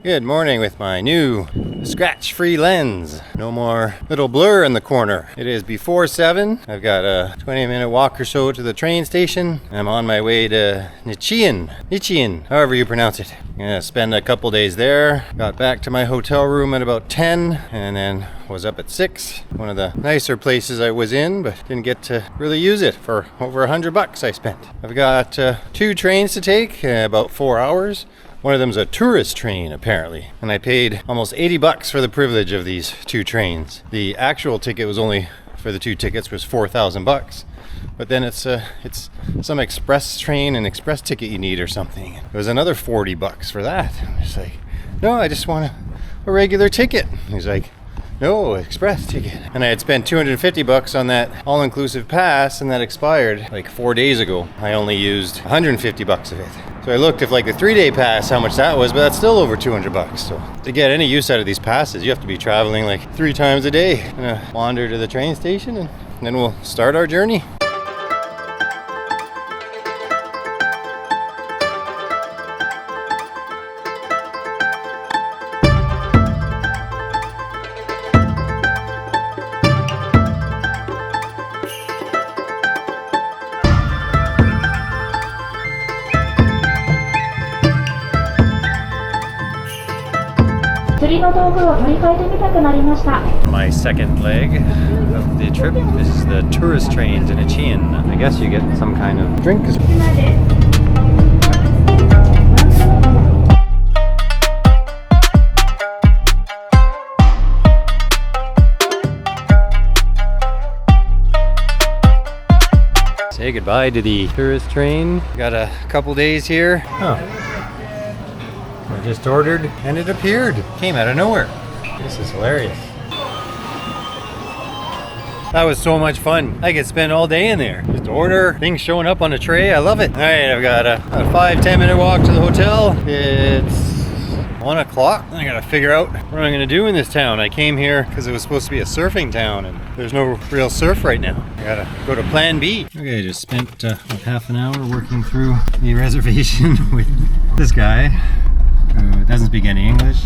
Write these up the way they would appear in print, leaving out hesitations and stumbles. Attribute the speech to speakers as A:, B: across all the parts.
A: Good morning with my new scratch-free lens. No more little blur in the corner. It is before 7. I've got a 20-minute walk or so to the train station. I'm on my way to Nichian, however you pronounce it. I'm gonna spend a couple days there. Got back to my hotel room at about 10 and then was up at 6. One of the nicer places I was in, but didn't get to really use it for over $100 I spent. I've got 2 trains to take, about 4 hours. One of them's a tourist train, apparently. And I paid almost $80 for the privilege of these 2 trains. The actual ticket was only, for the 2 tickets, was $4,000. But then it's some express train and express ticket you need or something. It was another $40 for that. I'm just like, no, I just want a regular ticket. And he's like, no, express ticket. And I had spent $250 on that all-inclusive pass, and that expired like 4 days ago. I only used $150 of it. So I looked at like the 3-day pass, how much that was, but that's still over $200. So to get any use out of these passes, you have to be traveling like 3 times a day. I'm gonna wander to the train station and then we'll start our journey. My second leg of the trip is the tourist train to Nichian. I guess you get some kind of drink. Say goodbye to the tourist train. Got a couple days here. Oh. I just ordered and it appeared. Came out of nowhere. This is hilarious. That was so much fun. I could spend all day in there. Just order, things showing up on a tray. I love it. All right, I've got a 5-10 minute walk to the hotel. It's 1 o'clock. I gotta figure out what I'm gonna do in this town. I came here because it was supposed to be a surfing town and there's no real surf right now. I gotta go to plan B. Okay, I just spent half an hour working through the reservation with this guy who doesn't speak any English.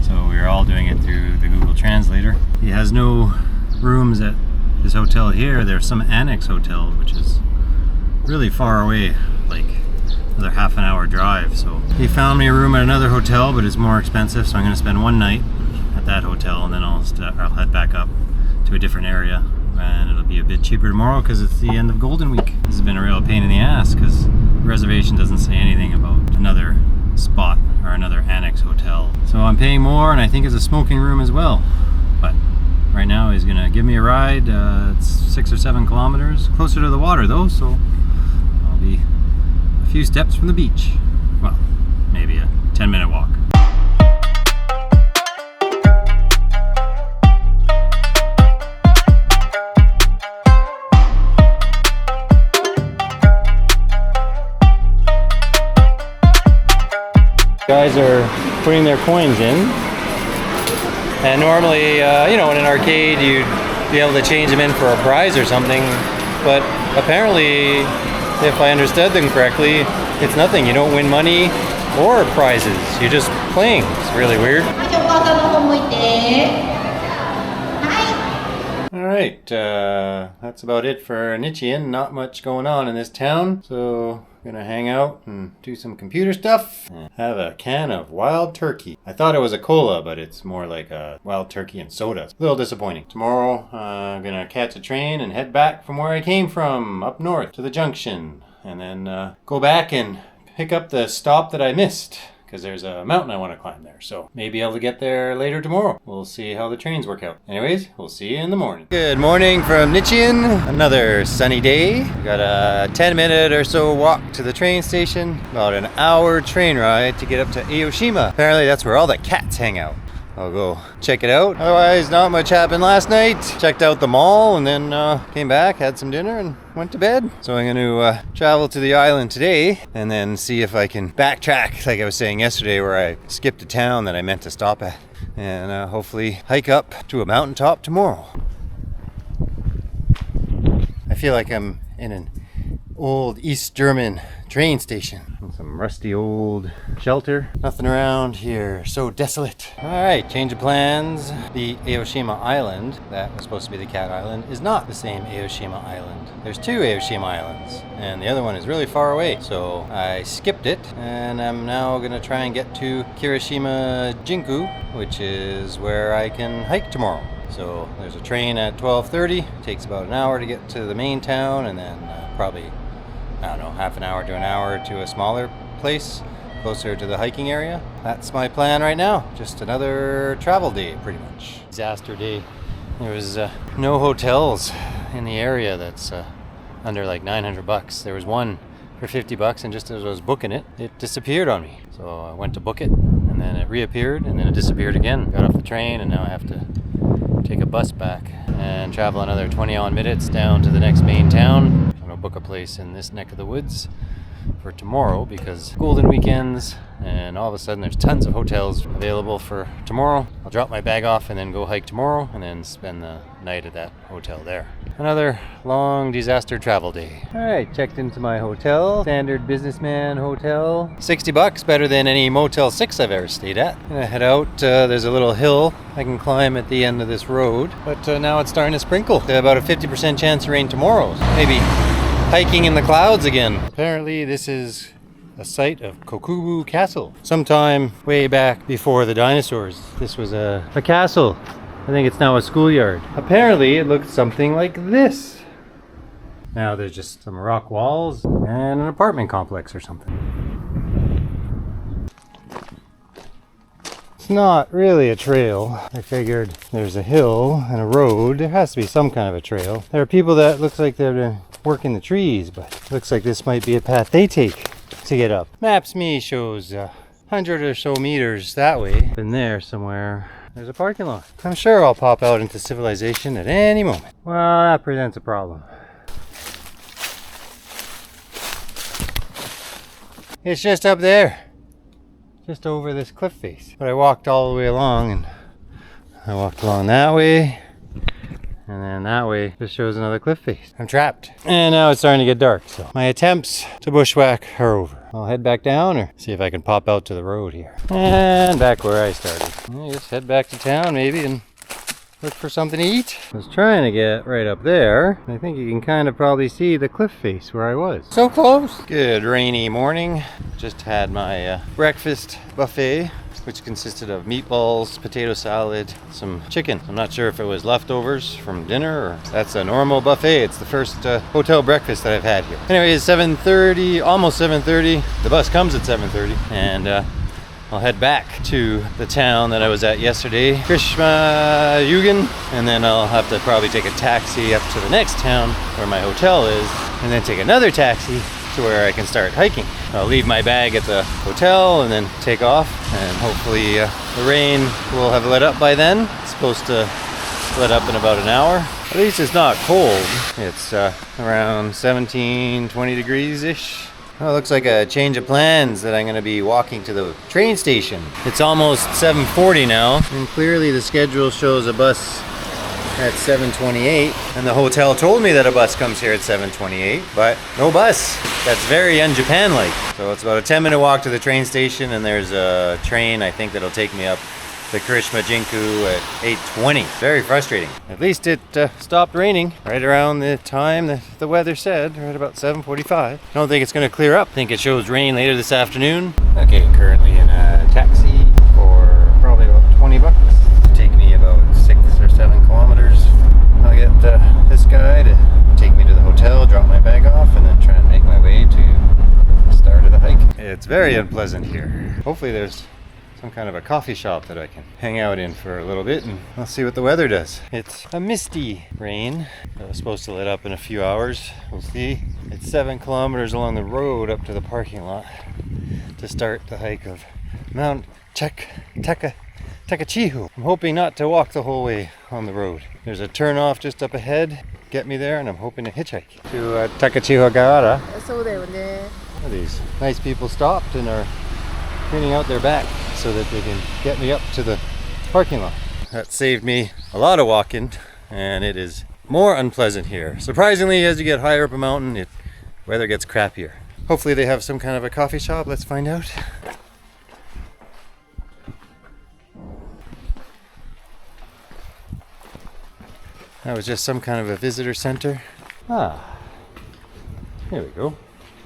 A: So we were all doing it through the Google Translator. He has no rooms at his hotel here. There's some annex hotel, which is really far away, like another half an hour drive. So he found me a room at another hotel, but it's more expensive. So I'm gonna spend one night at that hotel and then I'll head back up to a different area. And it'll be a bit cheaper tomorrow because it's the end of Golden Week. This has been a real pain in the ass because the reservation doesn't say anything about another spot or another annex hotel. So I'm paying more and I think it's a smoking room as well. But right now he's gonna give me a ride. It's 6 or 7 kilometers closer to the water though, so I'll be a few steps from the beach. Well, maybe a 10-minute walk. Guys are putting their coins in, and normally, you know, in an arcade you'd be able to change them in for a prize or something, but apparently, if I understood them correctly, it's nothing. You don't win money or prizes. You're just playing. It's really weird. Alright, that's about it for Nichian. Not much going on in this town, so gonna hang out and do some computer stuff and have a can of wild turkey. I thought it was a cola, but it's more like a wild turkey and soda. It's a little disappointing. Tomorrow, I'm gonna catch a train and head back from where I came from, up north to the junction, and then go back and pick up the stop that I missed, because there's a mountain I want to climb there. So maybe I'll get there later tomorrow. We'll see how the trains work out. Anyways, we'll see you in the morning. Good morning from Nichian. Another sunny day. We got a 10-minute or so walk to the train station. About an hour train ride to get up to Aoshima. Apparently that's where all the cats hang out. I'll go check it out. Otherwise, not much happened last night. Checked out the mall and then came back, had some dinner and went to bed. So I'm going to travel to the island today and then see if I can backtrack, like I was saying yesterday, where I skipped a town that I meant to stop at, and hopefully hike up to a mountaintop tomorrow. I feel like I'm in an old East German train station. Some rusty old shelter. Nothing around here. So desolate. Alright, change of plans. The Aoshima Island, that was supposed to be the Cat Island, is not the same Aoshima Island. There's two Aoshima Islands, and the other one is really far away. So I skipped it, and I'm now gonna try and get to Kirishima Jinku, which is where I can hike tomorrow. So there's a train at 12:30. It takes about an hour to get to the main town, and then probably, I don't know, half an hour to an hour to a smaller place closer to the hiking area. That's my plan right now. Just another travel day, pretty much. Disaster day. There was no hotels in the area that's under like 900 bucks. There was one for 50 bucks, and just as I was booking it, it disappeared on me. So I went to book it, and then it reappeared, and then it disappeared again. Got off the train, and now I have to take a bus back and travel another 20 odd minutes down to the next main town. I'm gonna book a place in this neck of the woods for tomorrow because golden weekends, and all of a sudden there's tons of hotels available for tomorrow. I'll drop my bag off and then go hike tomorrow and then spend the night at that hotel there. Another long disaster travel day. Alright, checked into my hotel. Standard businessman hotel. 60 bucks, better than any Motel 6 I've ever stayed at. I'm gonna head out. There's a little hill I can climb at the end of this road, but now it's starting to sprinkle. About a 50% chance of rain tomorrow. Maybe hiking in the clouds again. Apparently this is a site of Kokubu Castle. Sometime way back before the dinosaurs, this was a castle. I think it's now a schoolyard. Apparently it looked something like this. Now there's just some rock walls and an apartment complex or something. It's not really a trail. I figured there's a hill and a road. There has to be some kind of a trail. There are people that looks like they've been working the trees, but looks like this might be a path they take to get up. Maps me shows 100 or so meters that way. In there somewhere, there's a parking lot. I'm sure I'll pop out into civilization at any moment. Well, that presents a problem. It's just up there. Just over this cliff face. But I walked all the way along, and I walked along that way, and then that way just shows another cliff face. I'm trapped. And now it's starting to get dark, so my attempts to bushwhack are over. I'll head back down or see if I can pop out to the road here. And back where I started. I'll just head back to town maybe and look for something to eat. I was trying to get right up there. I think you can kind of probably see the cliff face where I was. So close. Good rainy morning. Just had my breakfast buffet, which consisted of meatballs, potato salad, some chicken. I'm not sure if it was leftovers from dinner or that's a normal buffet. It's the first hotel breakfast that I've had here. Anyway, it's 7:30, almost 7:30. The bus comes at 7:30, and I'll head back to the town that I was at yesterday, Kirishima Yugen, and then I'll have to probably take a taxi up to the next town where my hotel is, and then take another taxi to where I can start hiking. I'll leave my bag at the hotel and then take off, and hopefully the rain will have let up by then. It's supposed to let up in about an hour. At least it's not cold. It's around 17-20 degrees-ish. Well, it looks like a change of plans that I'm going to be walking to the train station. It's almost 7:40 now, and clearly the schedule shows a bus at 7:28, and the hotel told me that a bus comes here at 7:28, but no bus. That's very un-Japan-like. So it's about a 10-minute walk to the train station, and there's a train, I think, that'll take me up the Kirishima Jinku at 8:20. Very frustrating. At least it stopped raining right around the time that the weather said, right about 7:45. I don't think it's going to clear up. I think it shows rain later this afternoon. Okay, currently in a taxi for probably about 20 bucks. It'll take me about 6 or 7 kilometers. I'll get this guy to take me to the hotel, drop my bag off, and then try and make my way to the start of the hike. It's very unpleasant here. Hopefully there's some kind of a coffee shop that I can hang out in for a little bit, and I'll see what the weather does. It's a misty rain. It was supposed to let up in a few hours. We'll see. It's 7 kilometers along the road up to the parking lot to start the hike of Mount Takachihu. I'm hoping not to walk the whole way on the road. There's a turnoff just up ahead, get me there, and I'm hoping to hitchhike to Takachihu Gaara. These nice people stopped and are cleaning out their back so that they can get me up to the parking lot. That saved me a lot of walking, and it is more unpleasant here. Surprisingly, as you get higher up a mountain, weather gets crappier. Hopefully they have some kind of a coffee shop. Let's find out. That was just some kind of a visitor center. Ah, here we go.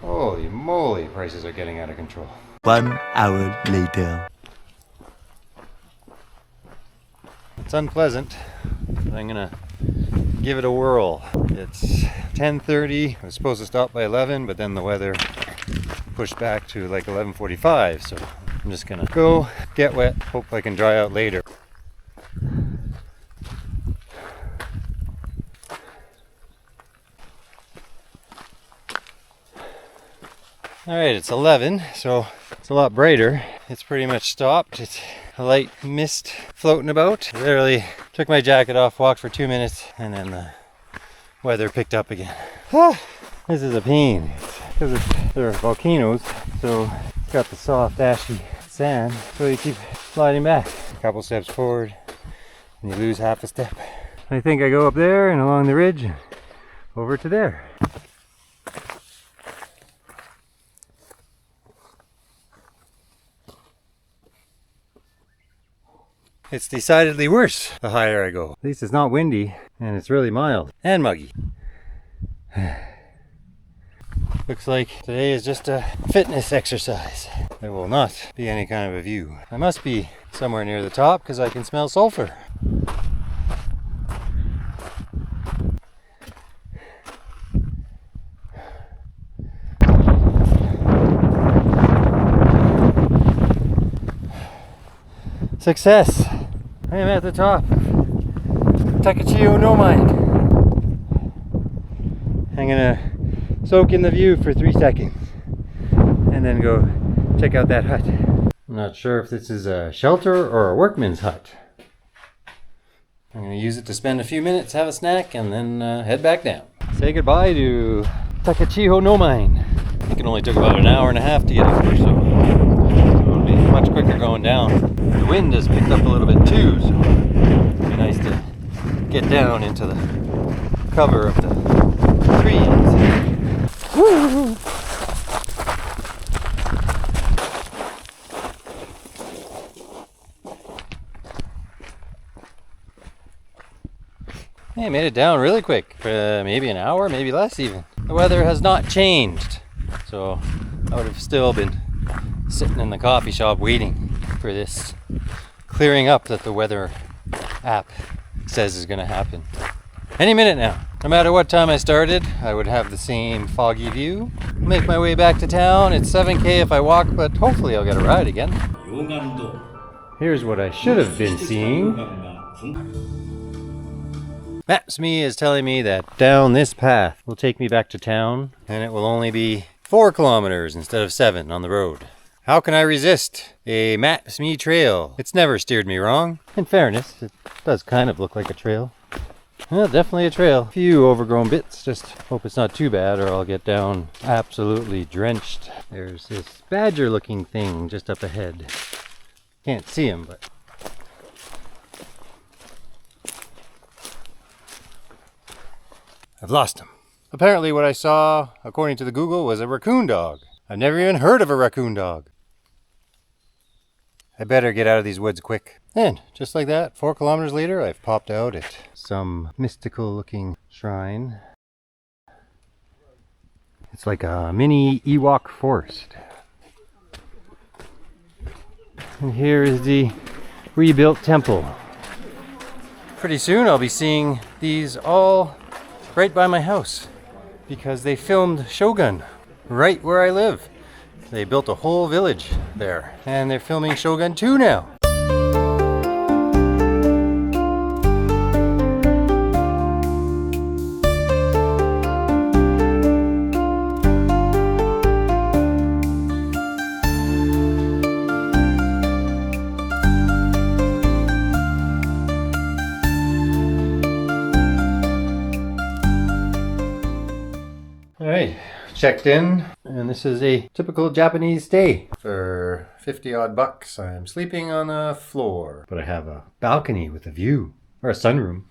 A: Holy moly, prices are getting out of control.
B: 1 hour later.
A: It's unpleasant, but I'm gonna give it a whirl. It's 10:30. I was supposed to stop by 11, but then the weather pushed back to like 11:45. So I'm just gonna go, get wet, hope I can dry out later. Alright, it's 11, so it's a lot brighter. It's pretty much stopped. It's a light mist floating about. I literally took my jacket off, walked for 2 minutes, and then the weather picked up again. This is a pain. Because they're volcanoes, so it's got the soft, ashy sand, so you keep sliding back. A couple steps forward, and you lose half a step. I think I go up there and along the ridge, over to there. It's decidedly worse the higher I go. At least it's not windy, and it's really mild and muggy. Looks like today is just a fitness exercise. There will not be any kind of a view. I must be somewhere near the top because I can smell sulfur. Success! I am at the top. Takachio no mind. I'm gonna soak in the view for 3 seconds and then go check out that hut. I'm not sure if this is a shelter or a workman's hut. I'm gonna use it to spend a few minutes, have a snack, and then head back down. Say goodbye to Takachiho no Mine. I think it only took about an hour and a half to get up there, so it'll be much quicker going down. The wind has picked up a little bit too, so it'd be nice to get down into the cover of the trees. Woo! Hey, I made it down really quick, maybe an hour, maybe less even. The weather has not changed, so I would have still been sitting in the coffee shop waiting for this clearing up that the weather app says is going to happen any minute now. No matter what time I started, I would have the same foggy view. I'll make my way back to town. It's 7K if I walk, but hopefully I'll get a ride again. Here's what I should have been seeing. Maps.me is telling me that down this path will take me back to town, and it will only be 4 kilometers instead of 7 on the road. How can I resist a Maps.me trail? It's never steered me wrong. In fairness, it does kind of look like a trail. Well, definitely a trail. A few overgrown bits. Just hope it's not too bad or I'll get down absolutely drenched. There's this badger looking thing just up ahead. Can't see him, but... I've lost him. Apparently what I saw, according to the Google, was a raccoon dog. I've never even heard of a raccoon dog. I better get out of these woods quick. And just like that, 4 kilometers later, I've popped out at some mystical looking shrine. It's like a mini Ewok forest. And here is the rebuilt temple. Pretty soon I'll be seeing these all right by my house because they filmed Shogun right where I live. They built a whole village there and they're filming Shogun 2 now. Alright, checked in, and this is a typical Japanese stay. For 50 odd bucks, I'm sleeping on the floor. But I have a balcony with a view, or a sunroom.